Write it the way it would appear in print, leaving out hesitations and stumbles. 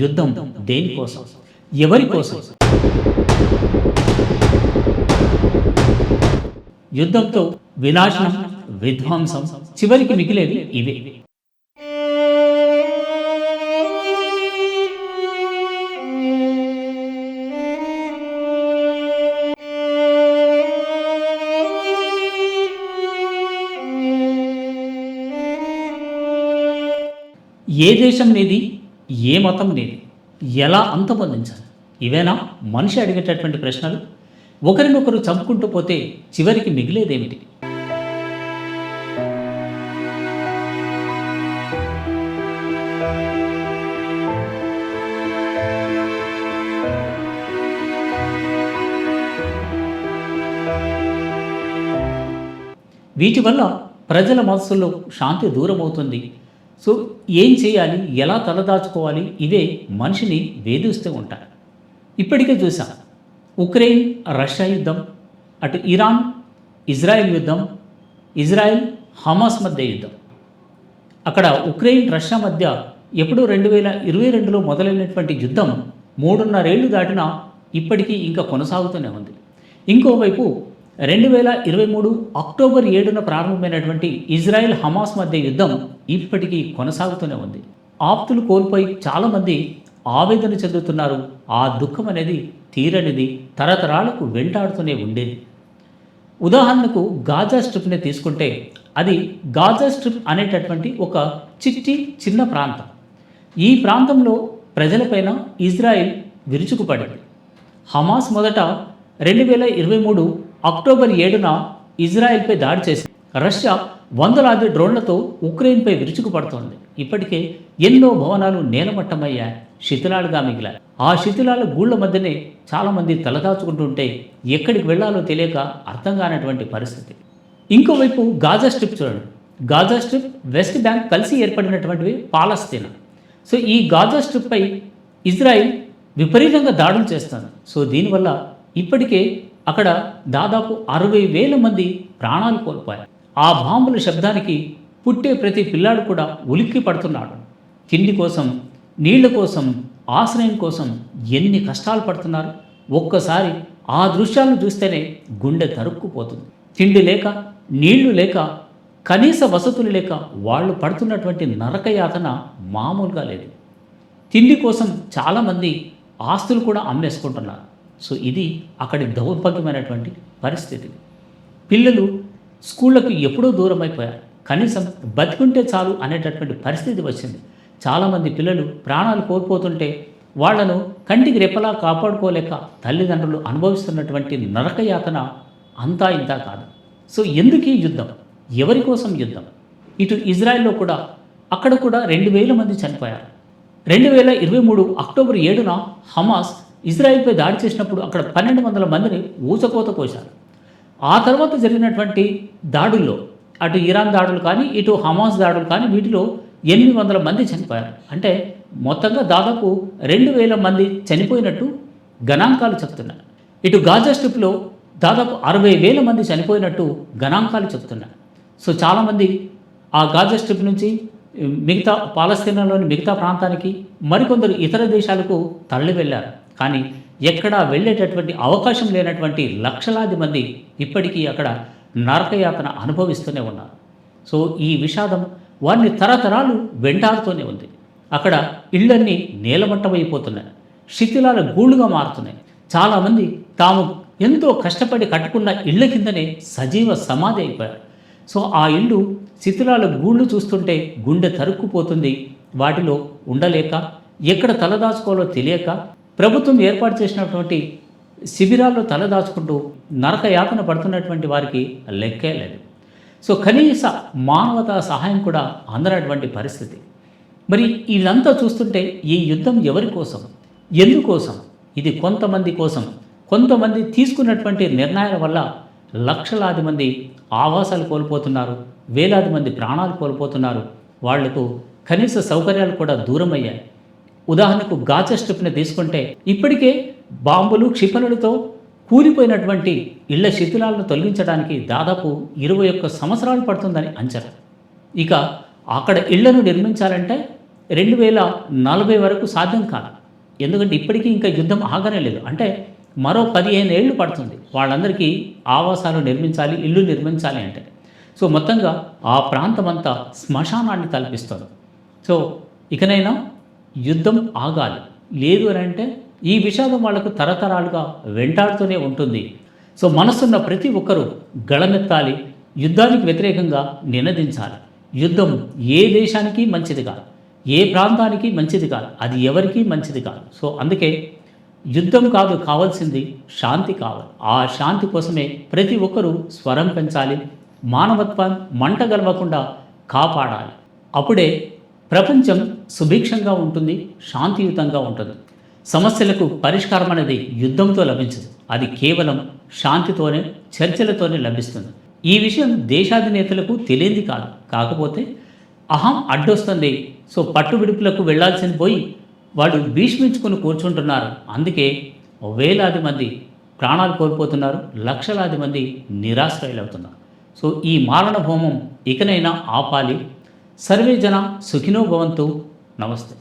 యుద్ధం దేనికోసం, ఎవరి కోసం? యుద్ధంతో వినాశనం, విధ్వంసం, చివరికి మిగిలేవి ఇవే. ఏ దేశం నీది, ఏ మతం నీది, ఎలా అంతమొందించాలి? ఇవేనా మనిషి అడిగేటటువంటి ప్రశ్నలు? ఒకరినొకరు చంపుకుంటూ పోతే చివరికి మిగిలేదేమిటి? వీటి వల్ల ప్రజల మనసుల్లో శాంతి దూరం అవుతుంది. సో ఏం చేయాలి, ఎలా తలదాచుకోవాలి, ఇవే మనిషిని వేధిస్తూ ఉంటాయి. ఇప్పటికే చూసాం, ఉక్రెయిన్ రష్యా యుద్ధం, అటు ఇరాన్ ఇజ్రాయెల్ యుద్ధం, ఇజ్రాయెల్ హమాస్ మధ్య యుద్ధం. అక్కడ ఉక్రెయిన్ రష్యా మధ్య ఎప్పుడూ 2022లో మొదలైనటువంటి యుద్ధం 3.5 ఏళ్ళు దాటినా ఇప్పటికీ ఇంకా కొనసాగుతూనే ఉంది. ఇంకోవైపు 2023 అక్టోబర్ 7న ప్రారంభమైనటువంటి ఇజ్రాయెల్ హమాస్ మధ్య యుద్ధం ఇప్పటికీ కొనసాగుతూనే ఉంది. ఆప్తులు కోల్పోయి చాలామంది ఆవేదన చెందుతున్నారు. ఆ దుఃఖం అనేది తీరనిది, తరతరాలకు వెంటాడుతూనే ఉండేది. ఉదాహరణకు గాజా స్ట్రిప్ని తీసుకుంటే, అది గాజా స్ట్రిప్ అనేటటువంటి ఒక చిన్న ప్రాంతం. ఈ ప్రాంతంలో ప్రజలపైన ఇజ్రాయెల్ విరుచుకుపడింది. హమాస్ మొదట 2023 అక్టోబర్ 7న ఇజ్రాయెల్పై దాడి చేసి, రష్యా వందలాది డ్రోన్లతో ఉక్రెయిన్పై విరుచుకుపడుతోంది. ఇప్పటికే ఎన్నో భవనాలు నేలమట్టమయ్యాయి, శిథిలాలుగా మిగిలాయి. ఆ శిథిలాల గూళ్ల మధ్యనే చాలామంది తలదాచుకుంటుంటే ఎక్కడికి వెళ్లాలో తెలియక అర్థం కానటువంటి పరిస్థితి. ఇంకోవైపు గాజా స్ట్రిప్ చూడండి. గాజా స్ట్రిప్, వెస్ట్ బ్యాంక్ కలిసి ఏర్పడినటువంటివి పాలస్తీనా. సో ఈ గాజా స్ట్రిప్పై ఇజ్రాయిల్ విపరీతంగా దాడులు చేస్తుంది. సో దీనివల్ల ఇప్పటికే అక్కడ దాదాపు 60,000 మంది ప్రాణాలు కోల్పోయారు. ఆ బాంబుల శబ్దానికి పుట్టే ప్రతి పిల్లాడు కూడా ఉలిక్కి పడుతున్నాడు. తిండి కోసం, నీళ్ల కోసం, ఆశ్రయం కోసం ఎన్ని కష్టాలు పడుతున్నారు. ఒక్కసారి ఆ దృశ్యాలను చూస్తేనే గుండె తరుక్కుపోతుంది. తిండి లేక, నీళ్లు లేక, కనీస వసతులు లేక వాళ్ళు పడుతున్నటువంటి నరకయాతన మామూలుగా లేదు. తిండి కోసం చాలామంది ఆస్తులు కూడా అమ్మేసుకుంటున్నారు. సో ఇది అక్కడి దౌర్భాగ్యమైనటువంటి పరిస్థితి. పిల్లలు స్కూళ్ళకు ఎప్పుడూ దూరం అయిపోయారు. కనీసం బతికుంటే చాలు అనేటటువంటి పరిస్థితి వచ్చింది. చాలామంది పిల్లలు ప్రాణాలు కోల్పోతుంటే వాళ్లను కంటికి రెప్పలా కాపాడుకోలేక తల్లిదండ్రులు అనుభవిస్తున్నటువంటి నరకయాతన అంతా ఇంతా కాదు. సో ఎందుకు ఈ యుద్ధం, ఎవరి కోసం యుద్ధం? ఇటు ఇజ్రాయెల్లో కూడా, అక్కడ కూడా 2,000 మంది చనిపోయారు. 2023 అక్టోబర్ 7న హమాస్ ఇజ్రాయెల్పై దాడి చేసినప్పుడు అక్కడ 1,200 మందిని ఊచకోత కోశారు. ఆ తర్వాత జరిగినటువంటి దాడుల్లో, అటు ఇరాన్ దాడులు కానీ, ఇటు హమాస్ దాడులు కానీ, వీటిలో 800 మంది చనిపోయారు. అంటే మొత్తంగా దాదాపు 2,000 మంది చనిపోయినట్టు గణాంకాలు చెప్తున్నాయి. ఇటు గాజా స్ట్రిప్లో దాదాపు 60,000 మంది చనిపోయినట్టు గణాంకాలు చెప్తున్నాయి. సో చాలామంది ఆ గాజా స్ట్రిప్ నుంచి మిగతా పాలస్తీనాలోని మిగతా ప్రాంతానికి, మరికొందరు ఇతర దేశాలకు తరలి వెళ్ళారు. కానీ ఎక్కడా వెళ్ళేటటువంటి అవకాశం లేనటువంటి లక్షలాది మంది ఇప్పటికీ అక్కడ నరకయాతన అనుభవిస్తూనే ఉన్నారు. సో ఈ విషాదం వారిని తరతరాలు వెంటాడుతూనే ఉంది. అక్కడ ఇళ్ళన్నీ నేలమట్టమైపోతున్నాయి, శిథిలాల గూళ్ళుగా మారుతున్నాయి. చాలామంది తాము ఎంతో కష్టపడి కట్టుకున్న ఇళ్ళ కిందనే సజీవ సమాధి అయిపోయారు. సో ఆ ఇళ్ళు శిథిలాల గూళ్ళు చూస్తుంటే గుండె తరుక్కుపోతుంది. వాటిలో ఉండలేక, ఎక్కడ తలదాచుకోవాలో తెలియక ప్రభుత్వం ఏర్పాటు చేసినటువంటి శిబిరాల్లో తలదాచుకుంటూ నరకయాతన పడుతున్నటువంటి వారికి లెక్కే లేదు. సో కనీస మానవతా సహాయం కూడా అందనటువంటి పరిస్థితి. మరి ఇదంతా చూస్తుంటే ఈ యుద్ధం ఎవరి కోసం, ఎందుకోసం? ఇది కొంతమంది కోసం. కొంతమంది తీసుకున్నటువంటి నిర్ణయాల వల్ల లక్షలాది మంది ఆవాసాలు కోల్పోతున్నారు, వేలాది మంది ప్రాణాలు కోల్పోతున్నారు. వాళ్లకు కనీస సౌకర్యాలు కూడా దూరమయ్యాయి. ఉదాహరణకు గాజా స్ట్రిప్ని తీసుకుంటే ఇప్పటికే బాంబులు, క్షిపణులతో కూలిపోయినటువంటి ఇళ్ల శిథిలాలను తొలగించడానికి దాదాపు 21 సంవత్సరాలు పడుతుందని అంచనా. ఇక అక్కడ ఇళ్లను నిర్మించాలంటే 2040 వరకు సాధ్యం కాదు. ఎందుకంటే ఇప్పటికీ ఇంకా యుద్ధం ఆగనే లేదు. అంటే మరో 15 ఏళ్ళు పడుతుంది. వాళ్ళందరికీ ఆవాసాలు నిర్మించాలి, ఇల్లు నిర్మించాలి అంటే. సో, మొత్తంగా ఆ ప్రాంతమంతా శ్మశానాన్ని తలపిస్తుంది. సో, ఇకనైనా యుద్ధం ఆగాలి. లేదు అనంటే ఈ విషాదం వాళ్లకు తరతరాలుగా వెంటాడుతూనే ఉంటుంది. సో, మనసున్న ప్రతి ఒక్కరూ గళమెత్తాలి, యుద్ధానికి వ్యతిరేకంగా నినదించాలి. యుద్ధం ఏ దేశానికి మంచిది కాదు, ఏ ప్రాంతానికి మంచిది కాదు, అది ఎవరికీ మంచిది కాదు. సో, అందుకే యుద్ధం కాదు కావాల్సింది, శాంతి కావాలి. ఆ శాంతి కోసమే ప్రతి ఒక్కరూ స్వరం పెంచాలి, మానవత్వం మంట గలవకుండా కాపాడాలి. అప్పుడే ప్రపంచం సుభిక్షంగా ఉంటుంది, శాంతియుతంగా ఉంటుంది. సమస్యలకు పరిష్కారం అనేది యుద్ధంతో లభించదు, అది కేవలం శాంతితోనే, చర్చలతోనే లభిస్తుంది. ఈ విషయం దేశాధినేతలకు తెలియంది కాదు. కాకపోతే అహం అడ్డొస్తుంది. సో, పట్టువిడుపులకు వెళ్లాల్సింది పోయి వాళ్ళు భీష్మించుకొని కూర్చుంటున్నారు. అందుకే వేలాది మంది ప్రాణాలు కోల్పోతున్నారు, లక్షలాది మంది నిరాశ్రయులవుతున్నారు. సో, ఈ మారణ హోమం ఇకనైనా ఆపాలి. సర్వే జన సుఖినో భవంతు. నమస్తే.